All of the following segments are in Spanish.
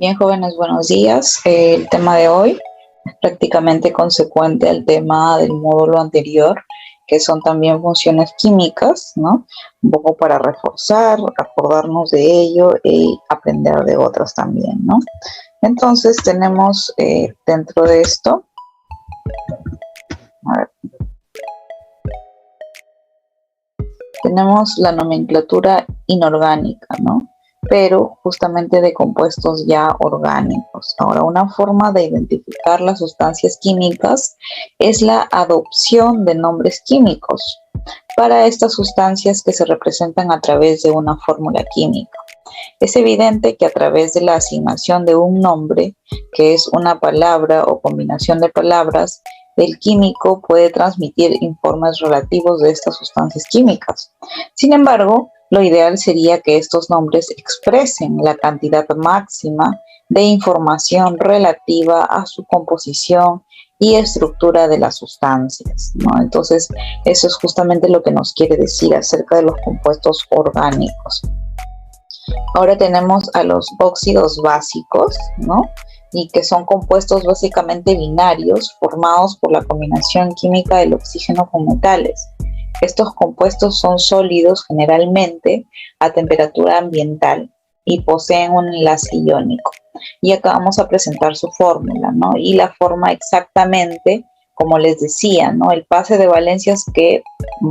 Bien, jóvenes, buenos días. El tema de hoy es prácticamente consecuente al tema del módulo anterior, que son también funciones químicas, ¿no? Un poco para reforzar, acordarnos de ello y aprender de otras también, ¿no? Entonces tenemos dentro de esto, a ver, tenemos la nomenclatura inorgánica, ¿no? Pero justamente de compuestos ya orgánicos. Ahora, una forma de identificar las sustancias químicas es la adopción de nombres químicos para estas sustancias que se representan a través de una fórmula química. Es evidente que a través de la asignación de un nombre, que es una palabra o combinación de palabras, el químico puede transmitir informes relativos de estas sustancias químicas. Sin embargo, lo ideal sería que estos nombres expresen la cantidad máxima de información relativa a su composición y estructura de las sustancias, ¿no? Entonces, eso es justamente lo que nos quiere decir acerca de los compuestos orgánicos. Ahora tenemos a los óxidos básicos, ¿no? Y que son compuestos básicamente binarios formados por la combinación química del oxígeno con metales. Estos compuestos son sólidos generalmente a temperatura ambiental y poseen un enlace iónico. Y acá vamos a presentar su fórmula, ¿no? Y la forma exactamente, como les decía, ¿no? El pase de valencias que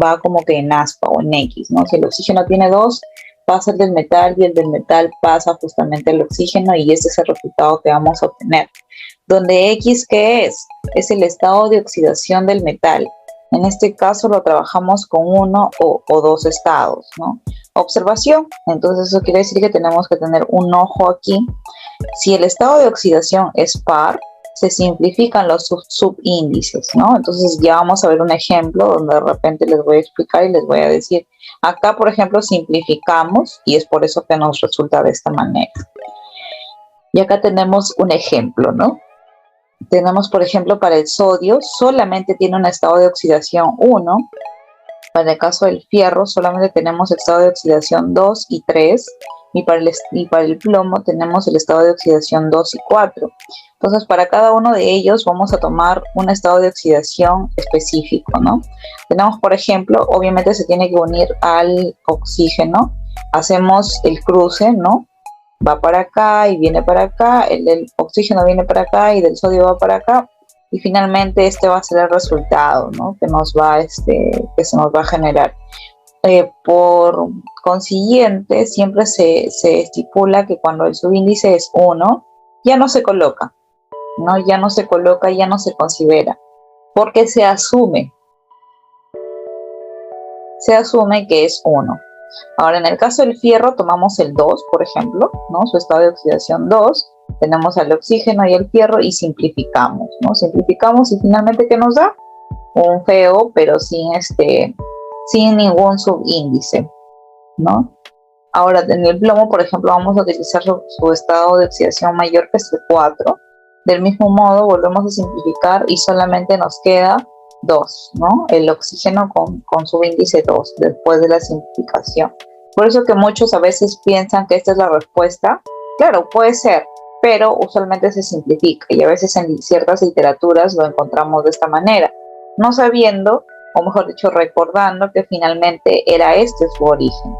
va como que en aspa o en X, ¿no? Si el oxígeno tiene 2, pasa el del metal y el del metal pasa justamente al oxígeno y ese es el resultado que vamos a obtener. Donde X, ¿qué es? Es el estado de oxidación del metal. En este caso lo trabajamos con uno o dos estados, ¿no? Observación, entonces eso quiere decir que tenemos que tener un ojo aquí. Si el estado de oxidación es par, se simplifican los subíndices, ¿no? Entonces ya vamos a ver un ejemplo donde de repente les voy a explicar y les voy a decir, acá por ejemplo simplificamos y es por eso que nos resulta de esta manera. Y acá tenemos un ejemplo, ¿no? Tenemos por ejemplo para el sodio solamente tiene un estado de oxidación 1, para el caso del fierro solamente tenemos estado de oxidación 2 y 3, y para el plomo tenemos el estado de oxidación 2 y 4. Entonces, para cada uno de ellos vamos a tomar un estado de oxidación específico, ¿no? Tenemos, por ejemplo, obviamente se tiene que unir al oxígeno. Hacemos el cruce, ¿no? Va para acá y viene para acá, el del oxígeno viene para acá y del sodio va para acá. Y finalmente este va a ser el resultado, ¿no? Que se nos va a generar. Por consiguiente, siempre se estipula que cuando el subíndice es 1, ya no se coloca, ¿no? Ya no se coloca, ya no se considera, porque se asume que es 1. Ahora, en el caso del fierro, tomamos el 2, por ejemplo, ¿no? Su estado de oxidación 2, tenemos al oxígeno y el fierro y simplificamos, ¿no? Simplificamos y finalmente, ¿qué nos da? Un feo, pero sin ningún subíndice, ¿no? Ahora, en el plomo, por ejemplo, vamos a utilizar su estado de oxidación mayor que es el 4. Del mismo modo, volvemos a simplificar y solamente nos queda 2, ¿no? El oxígeno con subíndice 2 después de la simplificación. Por eso que muchos a veces piensan que esta es la respuesta. Claro, puede ser, pero usualmente se simplifica y a veces en ciertas literaturas lo encontramos de esta manera, no sabiendo, o mejor dicho, recordando que finalmente era este su origen.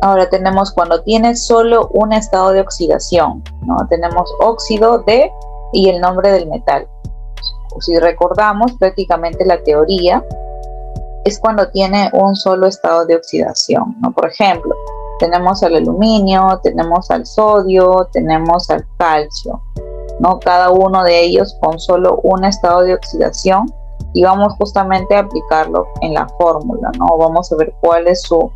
Ahora tenemos cuando tiene solo un estado de oxidación, ¿no? Tenemos óxido de y el nombre del metal. Si recordamos prácticamente la teoría, es cuando tiene un solo estado de oxidación, ¿no? Por ejemplo, tenemos al aluminio, tenemos al sodio, tenemos al calcio, ¿no? Cada uno de ellos con solo un estado de oxidación y vamos justamente a aplicarlo en la fórmula, ¿no? Vamos a ver cuál es su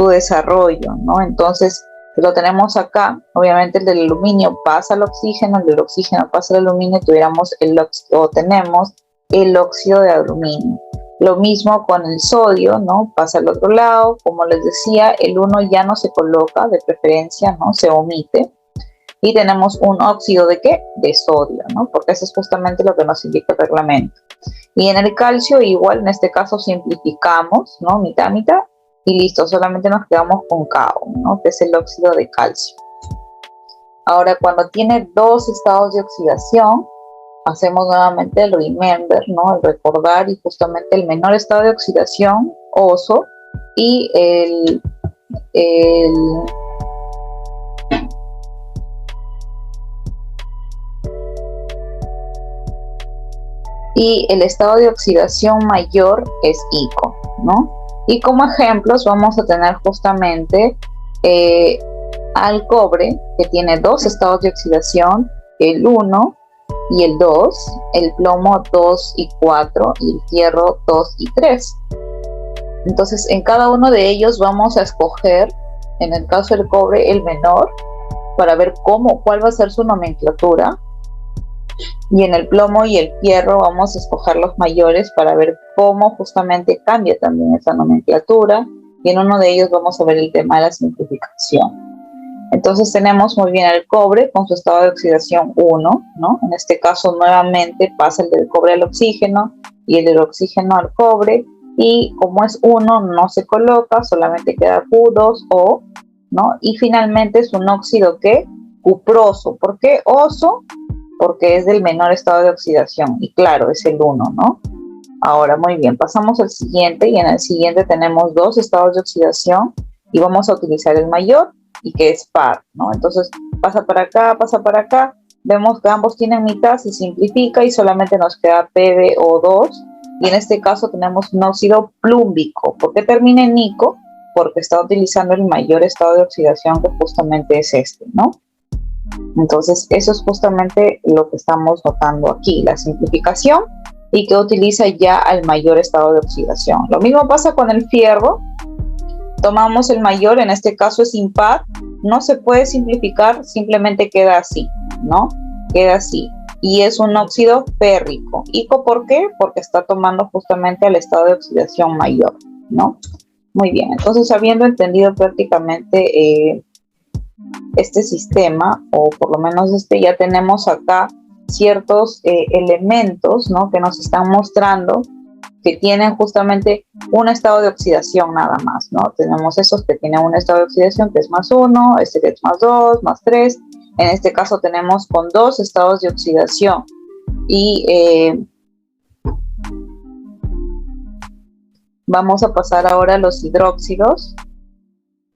desarrollo, ¿no? Entonces lo tenemos acá, obviamente el del aluminio pasa al oxígeno, el del oxígeno pasa al aluminio, tenemos el óxido de aluminio. Lo mismo con el sodio, ¿no? Pasa al otro lado, como les decía, el 1 ya no se coloca, de preferencia, ¿no? Se omite. y tenemos un óxido ¿de qué? De sodio, ¿no? Porque eso es justamente lo que nos indica el reglamento. Y en el calcio igual, en este caso simplificamos, ¿no? Mitad, mitad, y listo, solamente nos quedamos con KO, ¿no? Que es el óxido de calcio. Ahora, cuando tiene dos estados de oxidación, hacemos nuevamente el remember, ¿no? El recordar, y justamente el menor estado de oxidación, oso, y el estado de oxidación mayor es ICO, ¿no? Y como ejemplos vamos a tener justamente al cobre, que tiene dos estados de oxidación, el 1 y el 2, el plomo 2 y 4 y el hierro 2 y 3. Entonces en cada uno de ellos vamos a escoger, en el caso del cobre, el menor, para ver cuál va a ser su nomenclatura, y en el plomo y el hierro vamos a escoger los mayores para ver cómo justamente cambia también esa nomenclatura, y en uno de ellos vamos a ver el tema de la simplificación. Entonces tenemos muy bien el cobre con su estado de oxidación 1, ¿no? En este caso nuevamente pasa el del cobre al oxígeno y el del oxígeno al cobre, y como es 1 no se coloca, solamente queda Q2O, ¿no? Y finalmente es un óxido ¿qué? Cuproso. ¿Por qué oso? Porque es del menor estado de oxidación, y claro, es el 1, ¿no? Ahora, muy bien, pasamos al siguiente, y en el siguiente tenemos dos estados de oxidación, y vamos a utilizar el mayor, y que es par, ¿no? Entonces, pasa para acá, vemos que ambos tienen mitad, se simplifica, y solamente nos queda PbO2, y en este caso tenemos un óxido plúmbico. ¿Por qué termina en nico? Porque está utilizando el mayor estado de oxidación, que justamente es este, ¿no? Entonces eso es justamente lo que estamos notando aquí, la simplificación, y que utiliza ya al mayor estado de oxidación. Lo mismo pasa con el fierro. Tomamos el mayor, en este caso es impar, no se puede simplificar, simplemente queda así, ¿no? Queda así, y es un óxido férrico. ¿Ico por qué? Porque está tomando justamente el estado de oxidación mayor, ¿no? Muy bien, entonces habiendo entendido prácticamente este sistema, o por lo menos ya tenemos acá ciertos elementos, ¿no? Que nos están mostrando que tienen justamente un estado de oxidación nada más, ¿no? Tenemos esos que tienen un estado de oxidación que es +1, este que es +2, +3. En este caso tenemos con dos estados de oxidación. Y vamos a pasar ahora a los hidróxidos,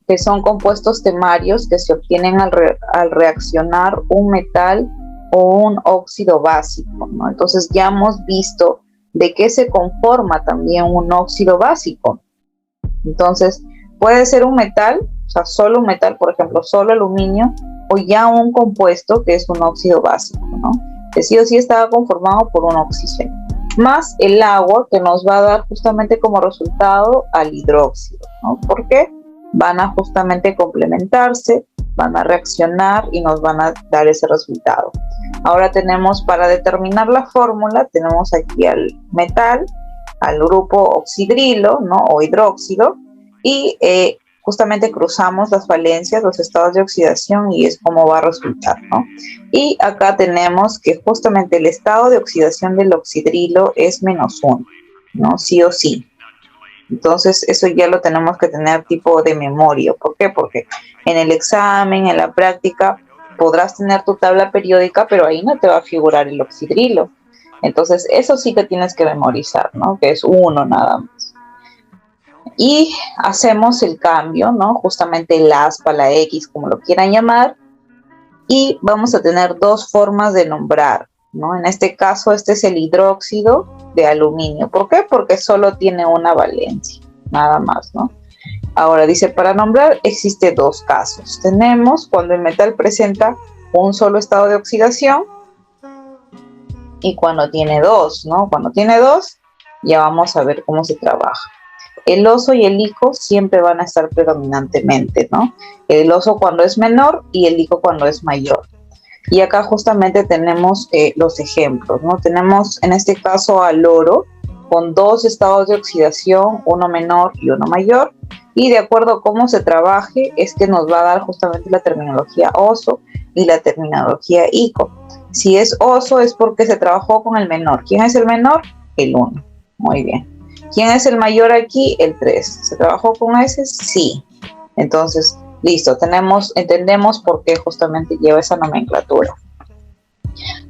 que son compuestos temarios que se obtienen al reaccionar un metal o un óxido básico, ¿no? Entonces ya hemos visto de qué se conforma también un óxido básico. Entonces puede ser un metal, o sea, solo un metal, por ejemplo, solo aluminio, o ya un compuesto que es un óxido básico, ¿no? Que sí o sí estaba conformado por un oxígeno, más el agua, que nos va a dar justamente como resultado al hidróxido, ¿no? ¿Por qué? Van a justamente complementarse, van a reaccionar y nos van a dar ese resultado. Ahora tenemos, para determinar la fórmula, tenemos aquí al metal, al grupo oxidrilo, ¿no? O hidróxido, y justamente cruzamos las valencias, los estados de oxidación, y es como va a resultar, ¿no? Y acá tenemos que justamente el estado de oxidación del oxidrilo es -1, ¿no? Sí o sí. Entonces eso ya lo tenemos que tener tipo de memoria. ¿Por qué? Porque en el examen, en la práctica, podrás tener tu tabla periódica, pero ahí no te va a figurar el oxidrilo. Entonces eso sí que tienes que memorizar, ¿no? Que es 1 nada más. Y hacemos el cambio, ¿no? Justamente el aspa, la X, como lo quieran llamar, y vamos a tener dos formas de nombrar, ¿no? En este caso, este es el hidróxido de aluminio. ¿Por qué? Porque solo tiene una valencia, nada más, ¿no? Ahora dice, para nombrar existe dos casos. Tenemos cuando el metal presenta un solo estado de oxidación, y cuando tiene dos, ¿no? Cuando tiene dos, ya vamos a ver cómo se trabaja. El oso y el ico siempre van a estar predominantemente, ¿no? El oso cuando es menor y el ico cuando es mayor. Y acá justamente tenemos los ejemplos, ¿no? Tenemos en este caso al oro con dos estados de oxidación, uno menor y uno mayor, y de acuerdo a cómo se trabaje es que nos va a dar justamente la terminología oso, y la terminología ICO. Si es oso es porque se trabajó con el menor. ¿Quién es el menor? El 1. Muy bien. ¿Quién es el mayor aquí? El 3. ¿Se trabajó con ese? Sí. Entonces, listo. Entendemos por qué justamente lleva esa nomenclatura.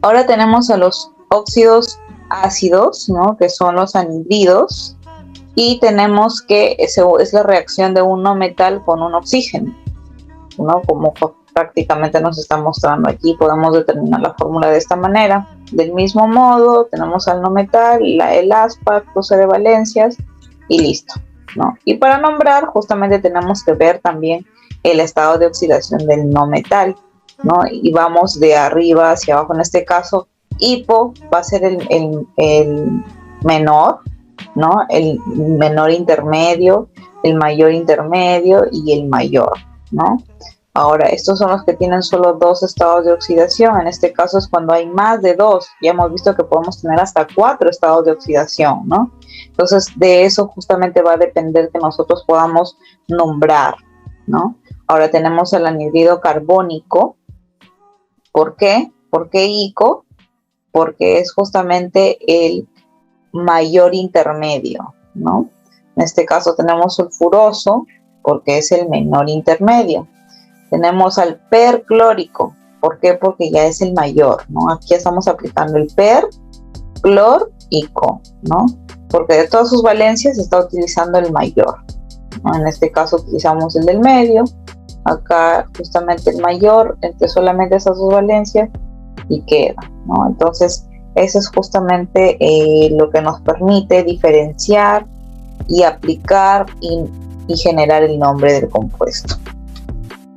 Ahora tenemos a los óxidos ácidos, ¿no? Que son los anhidridos. Y tenemos que es la reacción de un no metal con un oxígeno, ¿no? Como prácticamente nos está mostrando aquí, podemos determinar la fórmula de esta manera. Del mismo modo, tenemos al no metal, el aspa, cruce de valencias y listo, ¿no? Y para nombrar, justamente tenemos que ver también el estado de oxidación del no metal, ¿no? Y vamos de arriba hacia abajo. En este caso, hipo va a ser el menor, ¿no? El menor intermedio, el mayor intermedio y el mayor, ¿no? Ahora, estos son los que tienen solo 2 estados de oxidación. En este caso es cuando hay más de 2. Ya hemos visto que podemos tener hasta 4 estados de oxidación, ¿no? Entonces, de eso justamente va a depender que nosotros podamos nombrar, ¿no? Ahora tenemos el anhidrido carbónico. ¿Por qué? ¿Por qué ICO? Porque es justamente el mayor intermedio, ¿no? En este caso tenemos sulfuroso porque es el menor intermedio. Tenemos al perclórico. ¿Por qué? Porque ya es el mayor, ¿no? Aquí estamos aplicando el perclórico, ¿no? Porque de todas sus valencias se está utilizando el mayor, ¿no? En este caso utilizamos el del medio. Acá justamente el mayor, entre solamente esas 2 valencias y queda, ¿no? Entonces, eso es justamente lo que nos permite diferenciar y aplicar y generar el nombre del compuesto.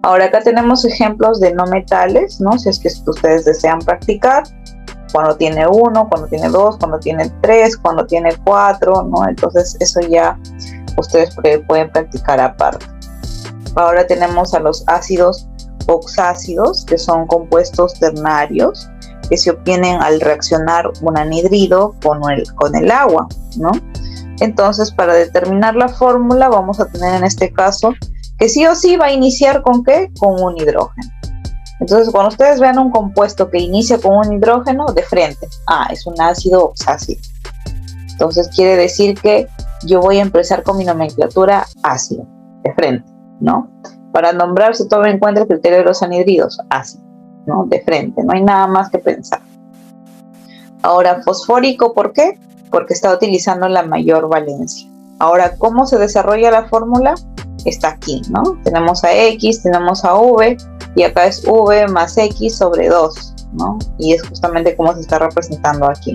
Ahora acá tenemos ejemplos de no metales, ¿no? Si es que ustedes desean practicar, cuando tiene 1, cuando tiene 2, cuando tiene 3, cuando tiene 4, ¿no? Entonces eso ya ustedes pueden practicar aparte. Ahora tenemos a los ácidos oxácidos, que son compuestos ternarios, que se obtienen al reaccionar un anhidrido con el agua, ¿no? Entonces, para determinar la fórmula, vamos a tener en este caso que sí o sí va a iniciar ¿con qué? Con un hidrógeno. Entonces, cuando ustedes vean un compuesto que inicia con un hidrógeno, de frente, es un ácido oxácido. Entonces, quiere decir que yo voy a empezar con mi nomenclatura ácido, de frente, ¿no? Para nombrar se toma en cuenta el criterio de los anhidridos, ácido, ¿no? De frente, no hay nada más que pensar. Ahora, fosfórico, ¿por qué? Porque está utilizando la mayor valencia. Ahora, ¿cómo se desarrolla la fórmula? Está aquí, ¿no? Tenemos a X, tenemos a V, y acá es V más X sobre 2, ¿no? Y es justamente como se está representando aquí.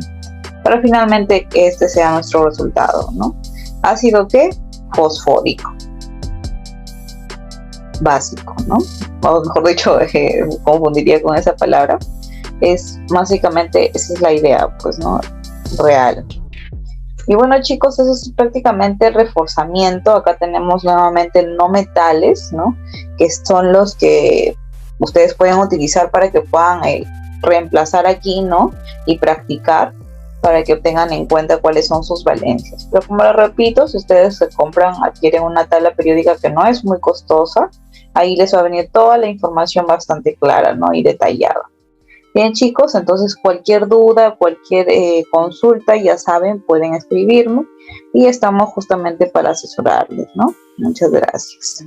Para finalmente que este sea nuestro resultado, ¿no? ¿Ácido qué? Fosfórico. Básico, ¿no? O mejor dicho, confundiría con esa palabra. Es básicamente, esa es la idea, pues, ¿no? Real. Y bueno, chicos, eso es prácticamente el reforzamiento. Acá tenemos nuevamente no metales, ¿no? Que son los que ustedes pueden utilizar para que puedan reemplazar aquí, ¿no? Y practicar para que tengan en cuenta cuáles son sus valencias. Pero como les repito, si ustedes adquieren una tabla periódica que no es muy costosa, ahí les va a venir toda la información bastante clara, ¿no? Y detallada. Bien, chicos, entonces cualquier duda, cualquier consulta, ya saben, pueden escribirme y estamos justamente para asesorarles, ¿no? Muchas gracias.